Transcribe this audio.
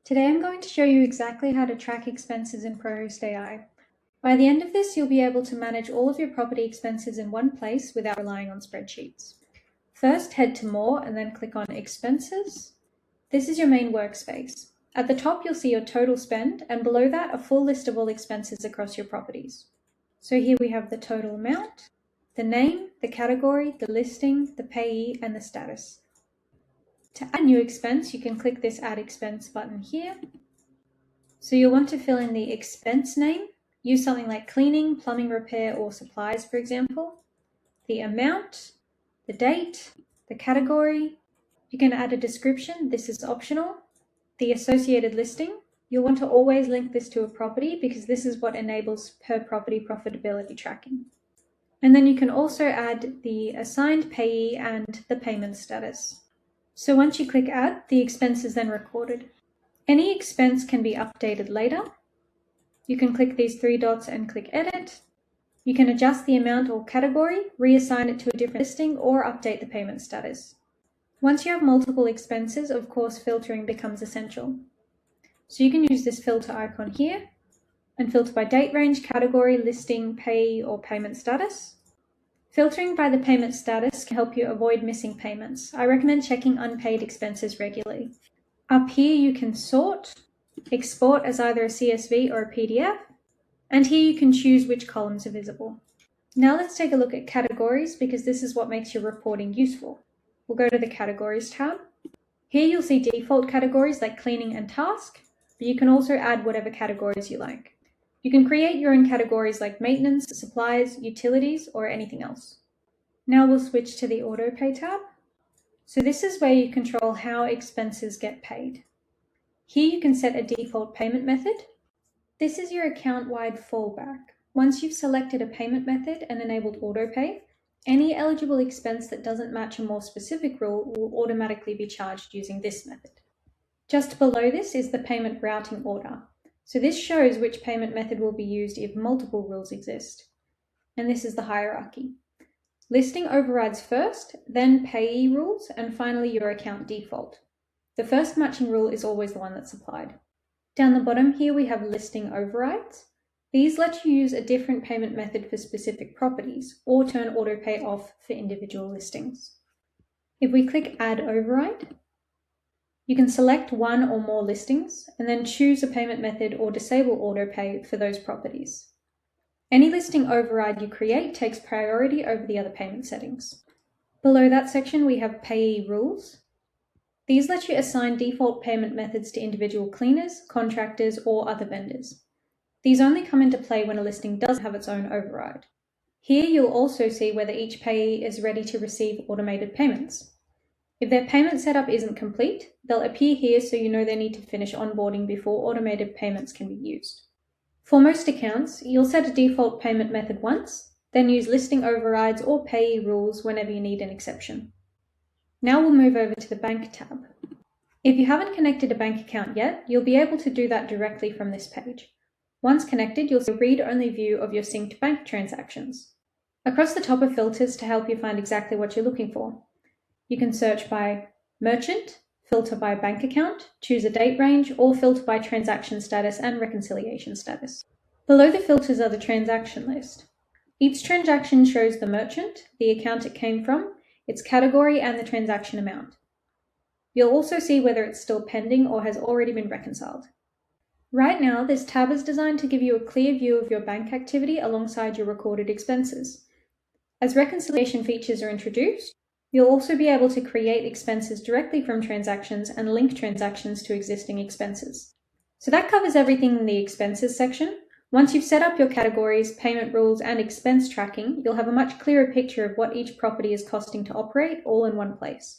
Today I'm going to show you exactly how to track expenses in ProHostAI. By the end of this, you'll be able to manage all of your property expenses in one place without relying on spreadsheets. First, head to More and then click on Expenses. This is your main workspace. At the top, you'll see your total spend, and below that, a full list of all expenses across your properties. So here we have the total amount, the name, the category, the listing, the payee, and the status. To add a new expense, you can click this Add Expense button here. So you'll want to fill in the expense name, use something like cleaning, plumbing repair, or supplies, for example, the amount, the date, the category. You can add a description, this is optional, the associated listing. You'll want to always link this to a property because this is what enables per property profitability tracking. And then you can also add the assigned payee and the payment status. So once you click Add, the expense is then recorded. Any expense can be updated later. You can click these three dots and click Edit. You can adjust the amount or category, reassign it to a different listing, or update the payment status. Once you have multiple expenses, of course, filtering becomes essential. So you can use this filter icon here and filter by date range, category, listing, payee, or payment status. Filtering by the payment status can help you avoid missing payments. I recommend checking unpaid expenses regularly. Up here you can sort, export as either a CSV or a PDF, and here you can choose which columns are visible. Now let's take a look at categories because this is what makes your reporting useful. We'll go to the Categories tab. Here you'll see default categories like cleaning and task, but you can also add whatever categories you like. You can create your own categories like maintenance, supplies, utilities, or anything else. Now we'll switch to the AutoPay tab. So this is where you control how expenses get paid. Here you can set a default payment method. This is your account-wide fallback. Once you've selected a payment method and enabled AutoPay, any eligible expense that doesn't match a more specific rule will automatically be charged using this method. Just below this is the payment routing order. So this shows which payment method will be used if multiple rules exist. And this is the hierarchy. Listing overrides first, then payee rules, and finally your account default. The first matching rule is always the one that's applied. Down the bottom here we have listing overrides. These let you use a different payment method for specific properties or turn AutoPay off for individual listings. If we click Add Override, you can select one or more listings and then choose a payment method or disable AutoPay for those properties. Any listing override you create takes priority over the other payment settings. Below that section we have payee rules. These let you assign default payment methods to individual cleaners, contractors, or other vendors. These only come into play when a listing does have its own override. Here you'll also see whether each payee is ready to receive automated payments. If their payment setup isn't complete, they'll appear here so you know they need to finish onboarding before automated payments can be used. For most accounts, you'll set a default payment method once, then use listing overrides or payee rules whenever you need an exception. Now we'll move over to the Bank tab. If you haven't connected a bank account yet, you'll be able to do that directly from this page. Once connected, you'll see a read-only view of your synced bank transactions. Across the top are filters to help you find exactly what you're looking for. You can search by merchant, filter by bank account, choose a date range, or filter by transaction status and reconciliation status. Below the filters are the transaction list. Each transaction shows the merchant, the account it came from, its category, and the transaction amount. You'll also see whether it's still pending or has already been reconciled. Right now, this tab is designed to give you a clear view of your bank activity alongside your recorded expenses. As reconciliation features are introduced, you'll also be able to create expenses directly from transactions and link transactions to existing expenses. So that covers everything in the expenses section. Once you've set up your categories, payment rules, and expense tracking, you'll have a much clearer picture of what each property is costing to operate all in one place.